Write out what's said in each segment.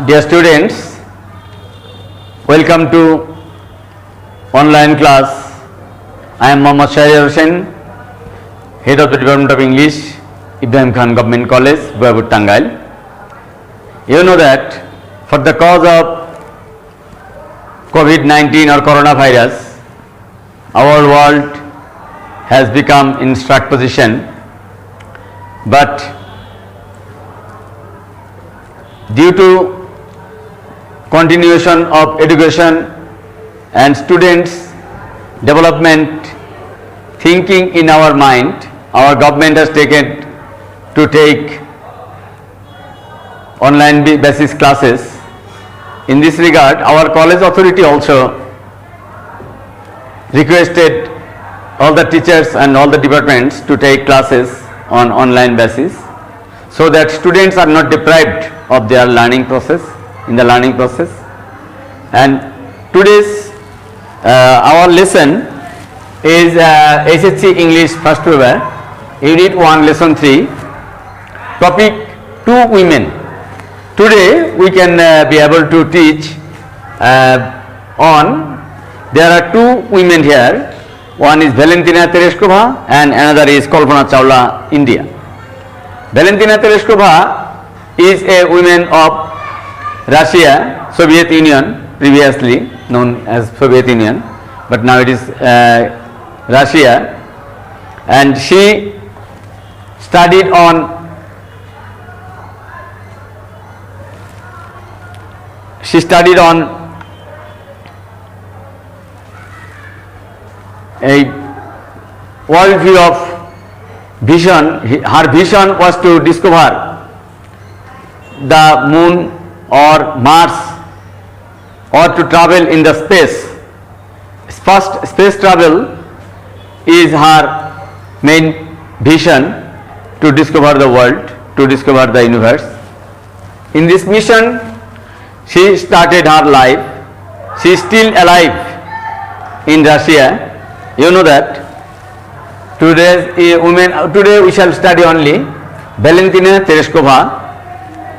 Dear students, welcome to online class. I am Mohammad Shahir Hussain, Head of the Department of English, Ibrahim Khan Government College, Boyabut, Tangail. You know that for the cause of COVID-19 or coronavirus, our world has become in struck position, but due to continuation of education and students development thinking in our mind, our government has taken to take online basis classes. In this regard, our college authority also requested all the teachers and all the departments to take classes on online basis, so that students are not deprived of their learning process, in the learning process. And today's our lesson is HSC English First Paper, Unit 1, Lesson 3, topic 2 Women. Today we can be able to teach on, there are 2 women here, one is Valentina Tereshkova and another is Kalpana Chawla, India. Valentina Tereshkova is a woman of Russia, Soviet Union, previously known as Soviet Union, but now it is Russia, and she studied on a worldview of vision. Her vision was to discover the moon or Mars, or to travel in the space. First, space travel is her main vision, to discover the world, to discover the universe. In this mission, she started her life. She is still alive in Russia. You know that. Today we shall study only Valentina Tereshkova,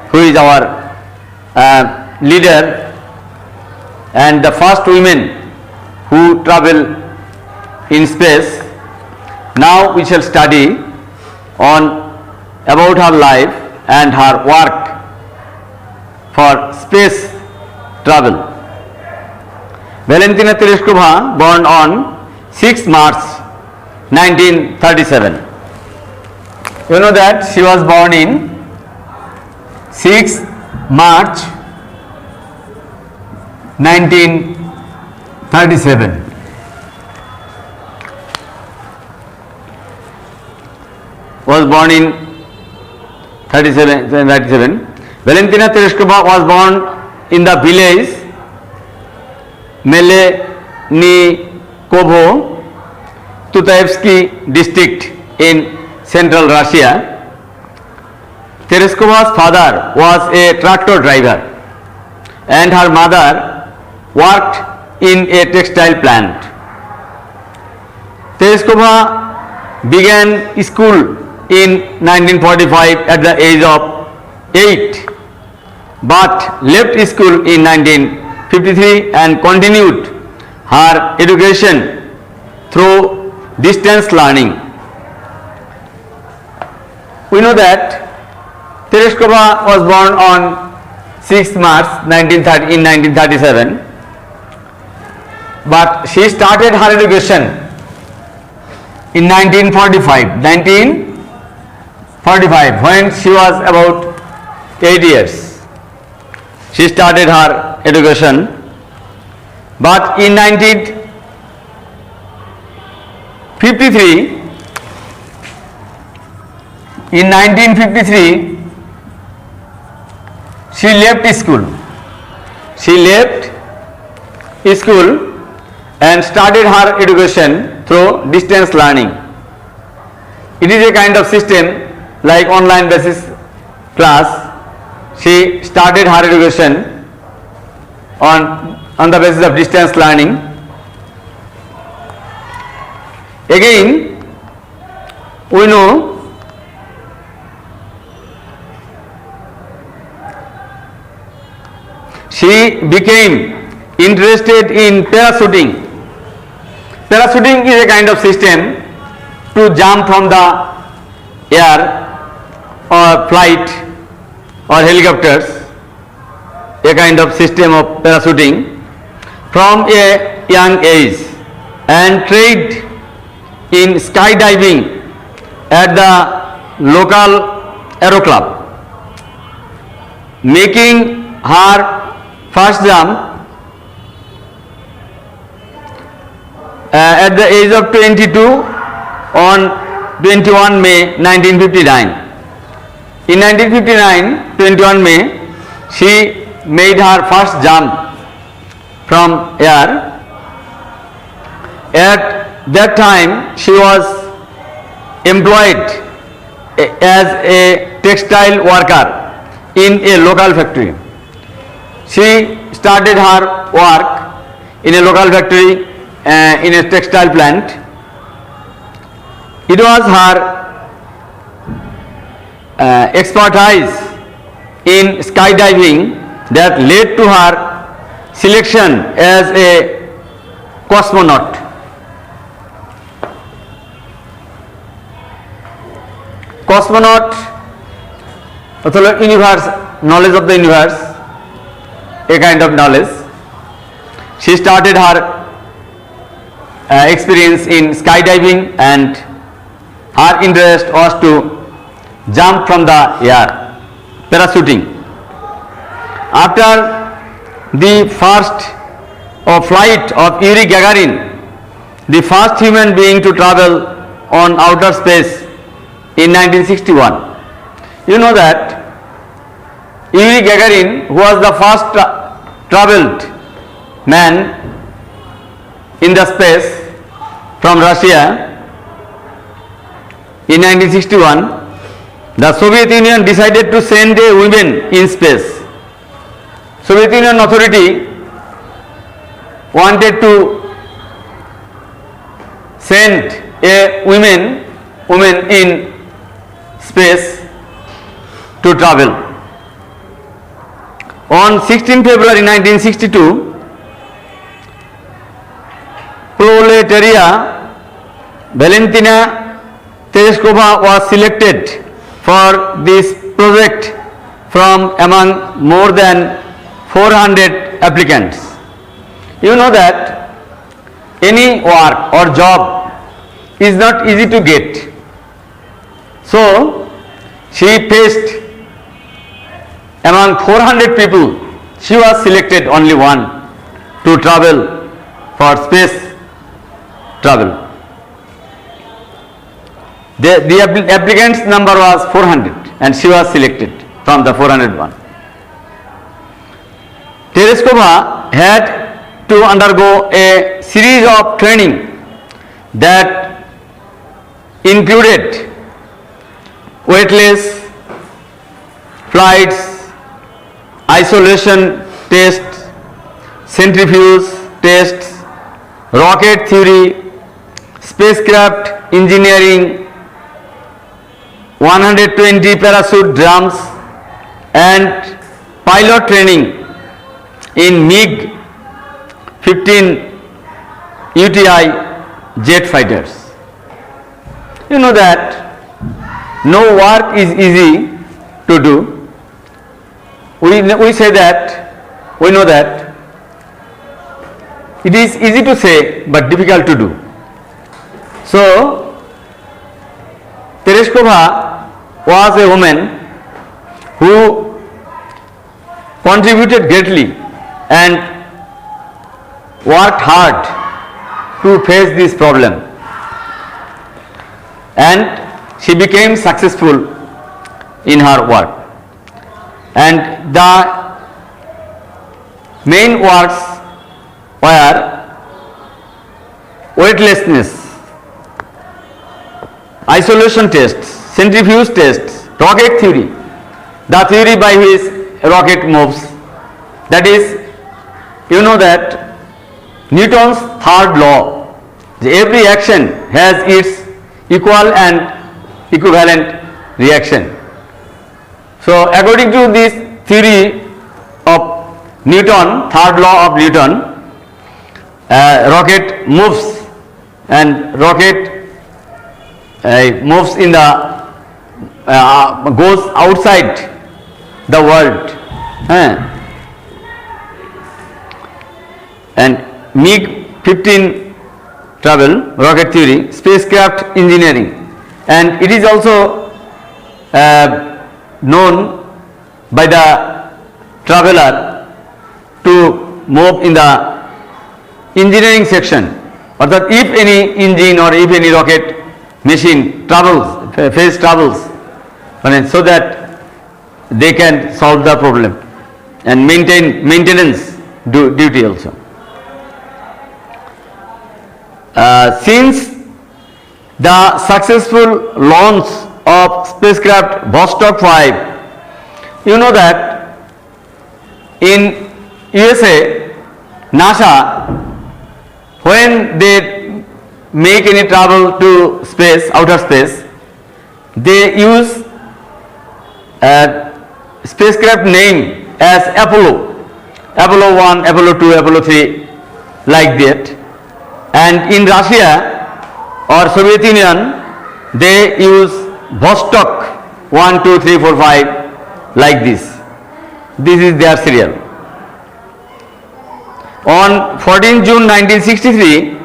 who is our leader and the first woman who travel in space. Now we shall study on about her life and her work for space travel. Valentina Tereshkova born on 6 March 1937. You know that she was born in 6 March 1937. Was born in 37. Valentina Tereshkova was born in the village Melenikovo, Tutaevsky district in central Russia. Tereshkova's father was a tractor driver and her mother worked in a textile plant. Tereshkova began school in 1945 at the age of 8, but left school in 1953 and continued her education through distance learning. We know that Tereshkova was born on 6 March 1937, but she started her education in 1945 when she was about 8 years. She started her education, but in 1953 she left school. And started her education through distance learning. It is a kind of system like online basis class. She started her education on the basis of distance learning. Again, we know she became interested in parachuting. Parachuting is a kind of system to jump from the air or flight or helicopters, a kind of system of parachuting from a young age, and trained in skydiving at the local aero club, making her first jump at the age of 22 on 21 May 1959. In 1959, 21 May, she made her first jump from air. At that time, she was employed as a textile worker in a local factory. She started her work in a local factory in a textile plant. It was her expertise in skydiving that led to her selection as a cosmonaut. Cosmonaut, universe, knowledge of the universe, a kind of knowledge. She started her experience in skydiving, and her interest was to jump from the air, parachuting. After the first flight of Yuri Gagarin, the first human being to travel on outer space in 1961. You know that Yuri Gagarin, who was the first traveled man in the space from Russia, in 1961, the Soviet Union decided to send a woman in space. Soviet Union authority wanted to send a woman in space to travel. On 16 February 1962, Proletaria Valentina Tereshkova was selected for this project from among more than 400 applicants. You know that any work or job is not easy to get. So she faced among 400 people, she was selected only one to travel for space travel. The applicants number was 400 and she was selected from the 401. Tereshkova had to undergo a series of training that included weightless flights, isolation tests, centrifuge tests, rocket theory, spacecraft engineering, 120 parachute jumps, and pilot training in MiG-15 UTI jet fighters. You know that no work is easy to do. We say that, we know that it is easy to say but difficult to do. So Tereshkova was a woman who contributed greatly and worked hard to face this problem, and she became successful in her work. And the main works were weightlessness, isolation tests, centrifuge tests, rocket theory, the theory by which rocket moves. That is, you know that Newton's third law, every action has its equal and equivalent reaction. So according to this theory of Newton, third law of Newton, rocket moves and rocket moves in the goes outside the world. And MiG-15 travel, rocket theory, spacecraft engineering, and it is also known by the traveler to move in the engineering section, or that if any engine or if any rocket machine travels, face travels, so that they can solve the problem and maintenance duty also. Since the successful launch of spacecraft Vostok 5, you know that in USA, NASA, when they make any travel to space, outer space, they use spacecraft name as Apollo 1, Apollo 2, Apollo 3, like that. And in Russia or Soviet Union, they use Vostok 1, 2, 3, 4, 5, like this. This is their serial. On 14 June 1963,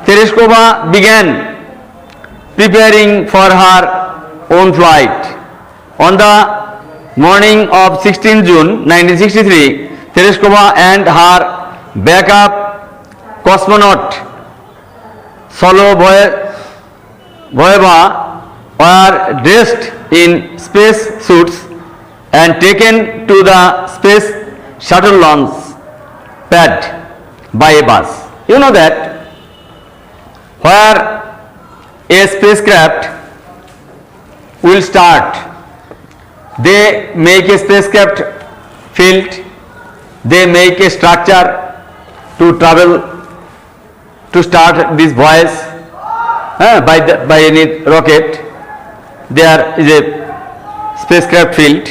Tereshkova began preparing for her own flight. On the morning of 16 June 1963, Tereshkova and her backup cosmonaut Soloveyeva were dressed in space suits and taken to the space shuttle launch pad by a bus. You know that where a spacecraft will start, they make a spacecraft field, they make a structure to travel, to start this voyage by any rocket. There is a spacecraft field,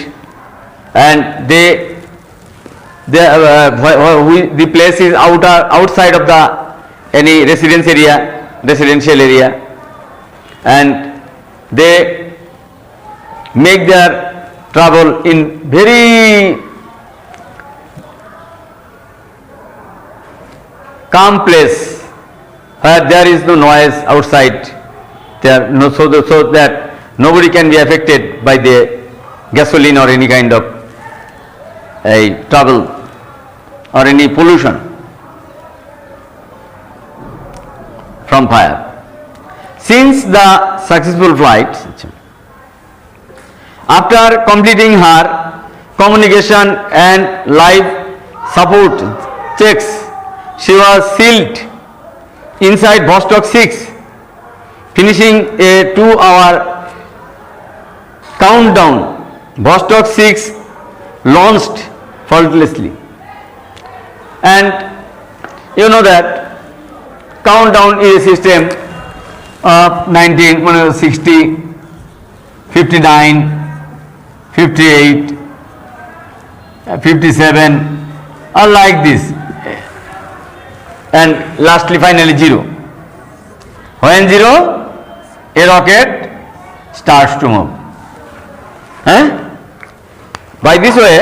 and the place is outside of the any residential area, and they make their travel in very calm place where there is no noise outside, so that nobody can be affected by the gasoline or any kind of trouble or any pollution from fire. Since the successful flight, after completing her communication and life support checks, she was sealed inside Vostok 6, finishing a 2-hour countdown. Vostok 6 launched faultlessly. And you know that countdown is a system of 1960, 59, 58, 57, or like this, and lastly finally 0. When 0, a rocket starts to move. By this way,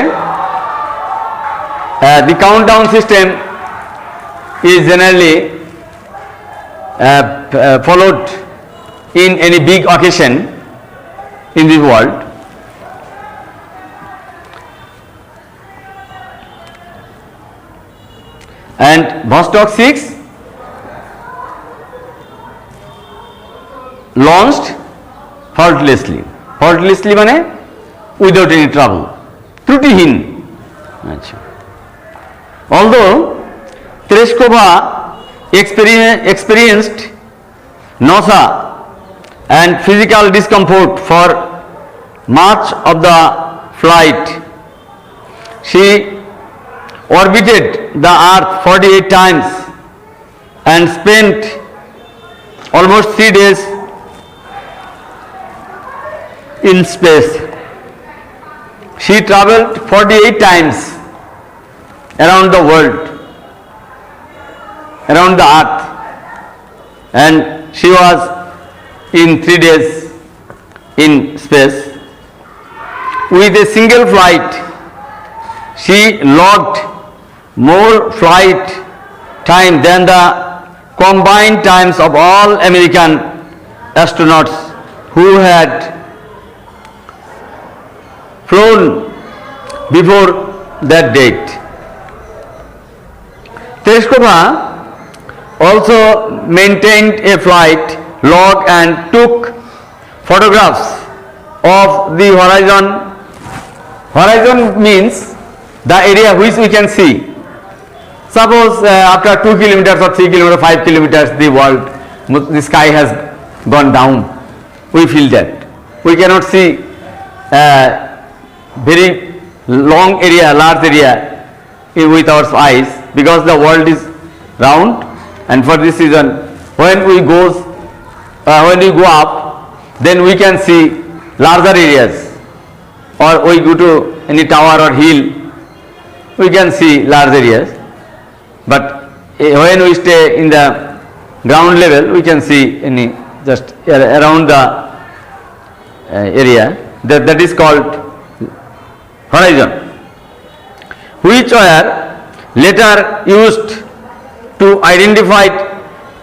the countdown system is generally followed in any big occasion in the world. And Vostok 6 launched faultlessly. Faultlessly माने without any trouble, त्रुटिहीन. Although Tereshkova experienced nausea and physical discomfort for much of the flight, she orbited the Earth 48 times and spent almost 3 days in space. She traveled 48 times around the world, around the earth, and she was in 3 days in space. With a single flight, she logged more flight time than the combined times of all American astronauts who had flown before that date. Tereshkova also maintained a flight log and took photographs of the horizon. Horizon means the area which we can see. Suppose after 2 kilometers or 3 kilometers, 5 kilometers, the world, the sky has gone down. We feel that. We cannot see very long area, large area with our eyes, because the world is round, and for this reason when we go up, then we can see larger areas, or we go to any tower or hill, we can see large areas. But when we stay in the ground level, we can see any just around the area that is called horizon, which were later used to identify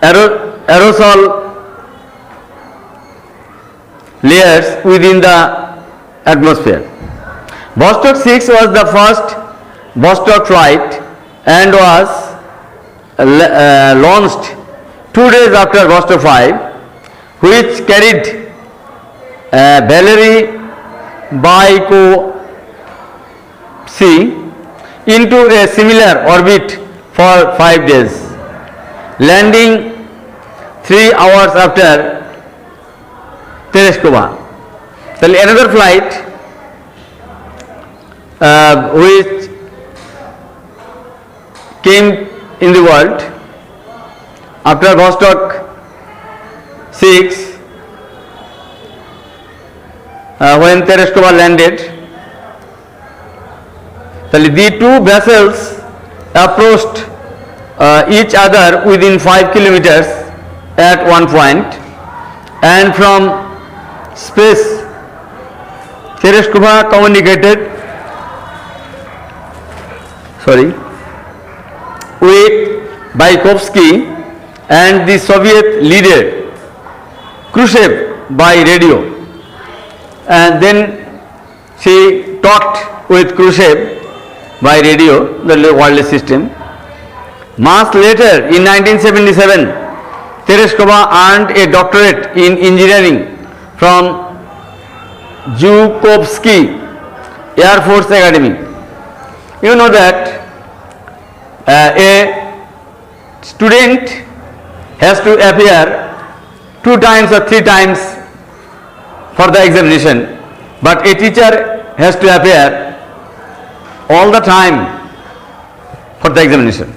aerosol layers within the atmosphere. Vostok 6 was the first Vostok flight and was launched 2 days after Vostok 5, which carried Valery Bykovsky into a similar orbit for 5 days, landing 3 hours after Tereshkova. So another flight which came in the world after Vostok 6, when Tereshkova landed, the two vessels approached each other within 5 kilometers at one point, and from space Tereshkova communicated with Bykovsky and the Soviet leader Khrushchev by radio, and then she talked with Khrushchev by radio, the wireless system. Months later, in 1977, Tereshkova earned a doctorate in engineering from Zhukovsky Air Force Academy. You know that a student has to appear 2 times or 3 times for the examination, but a teacher has to appear all the time for the examination.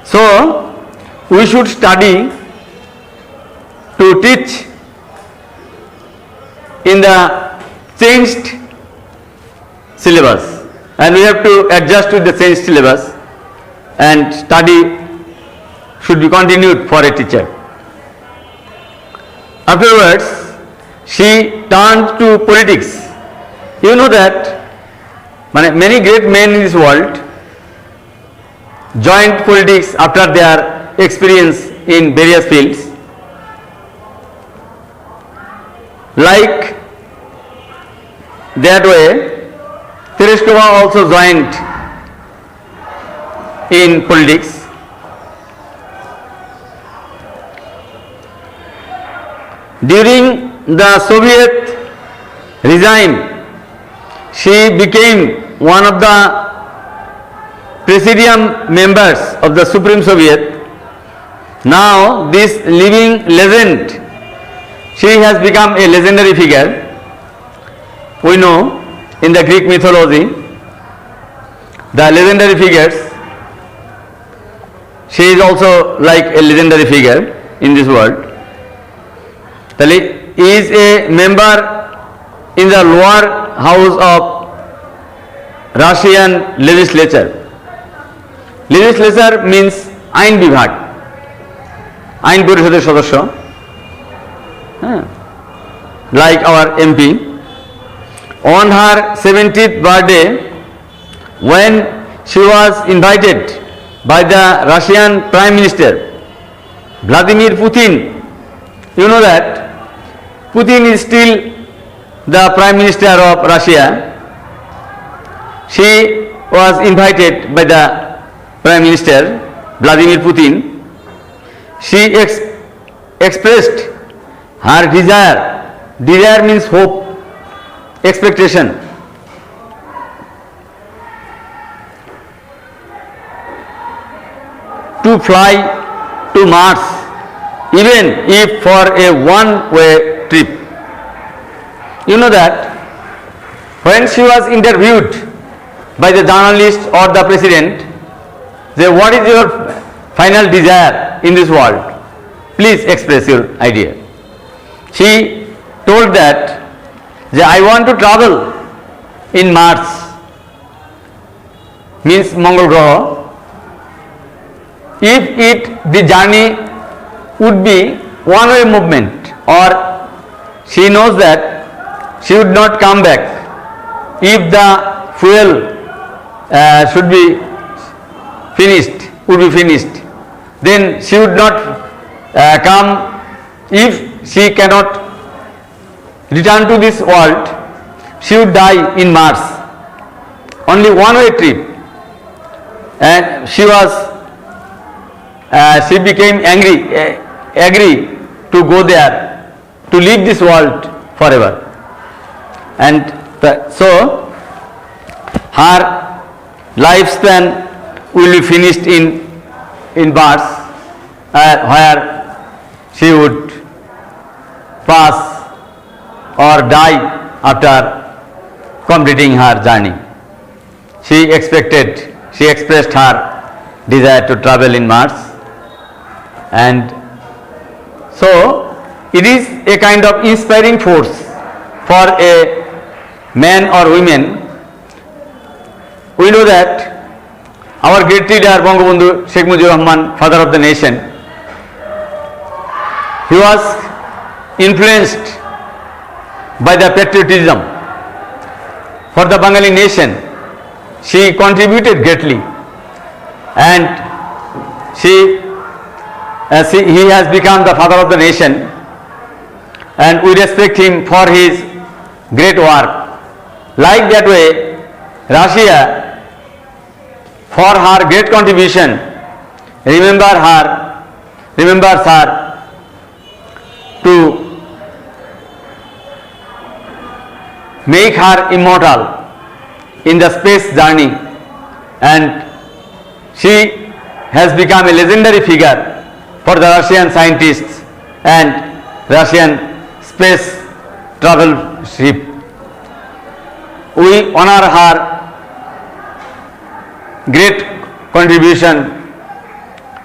So we should study to teach in the changed syllabus, and we have to adjust with the changed syllabus, and study should be continued for a teacher. Afterwards, she turned to politics. You know that many great men in this world joined politics after their experience in various fields. Like that way, Tereshkova also joined in politics. During the Soviet regime, she became one of the Presidium members of the Supreme Soviet. Now this living legend, she has become a legendary figure. We know in the Greek mythology, the legendary figures, she is also like a legendary figure in this world. He is a member in the lower house of Russian legislature. Legislature means আইন বিভাগ, আইন পরিষদের সদস্য, like our MP. On her 70th birthday, when she was invited by the Russian Prime Minister Vladimir Putin, you know that Putin is still the Prime Minister of Russia. She was invited by the Prime Minister Vladimir Putin. She expressed her desire. Desire means hope, expectation. To fly to Mars, even if for a one-way trip. You know that when she was interviewed by the journalist or the president, say, what is your final desire in this world? Please express your idea. She told that I want to travel in Mars, means Mongol Graha. If the journey would be one-way movement, or she knows that she would not come back if the fuel should be finished, then she would not come. If she cannot return to this world, she would die in Mars. Only one-way trip. And she became agree to go there, to leave this world forever. And so her lifespan will be finished in Mars, where she would pass or die after completing her journey. She expressed her desire to travel in Mars, and so it is a kind of inspiring force for a man or women. We know that our great leader Bangabandhu Sheikh Mujibur Rahman, father of the nation, he was influenced by the patriotism for the Bengali nation. She contributed greatly, and he has become the father of the nation, and we respect him for his great work. Like that way, Russia, for her great contribution, remembers her to make her immortal in the space journey, and she has become a legendary figure for the Russian scientists and Russian space travel ship. We honor her great contribution,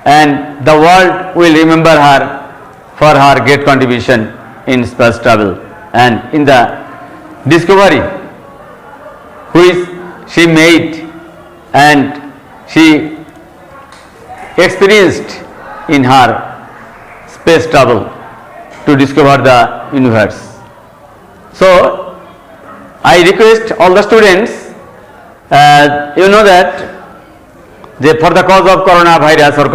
and the world will remember her for her great contribution in space travel and in the discovery which she made and she experienced in her space travel to discover the universe. So I request all the students, you know that for the cause of coronavirus or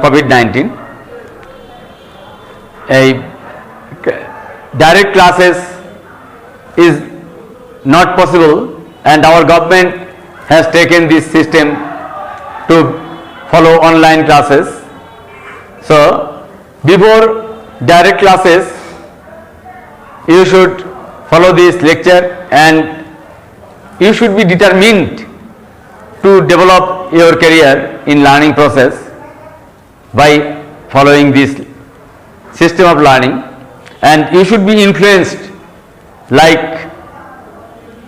COVID-19, direct classes is not possible, and our government has taken this system to follow online classes. So before direct classes, you should follow this lecture, and you should be determined to develop your career in learning process by following this system of learning, and you should be influenced like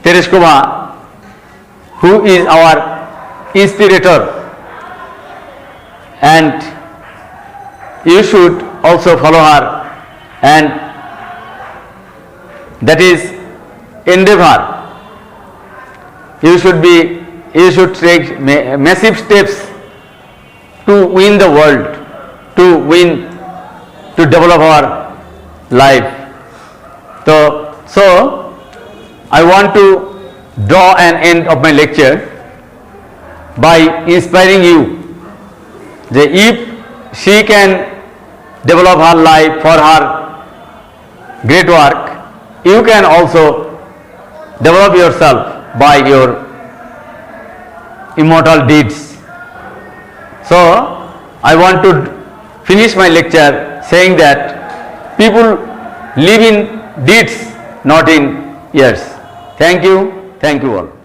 Tereshkova, who is our inspirator, and you should also follow her, and that is endeavor. You should be you should take massive steps to win the world, to develop our life. So I want to draw an end of my lecture by inspiring you that if she can develop her life for her great work, you can also develop yourself by your immortal deeds. So I want to finish my lecture saying that people live in deeds, not in years. Thank you all.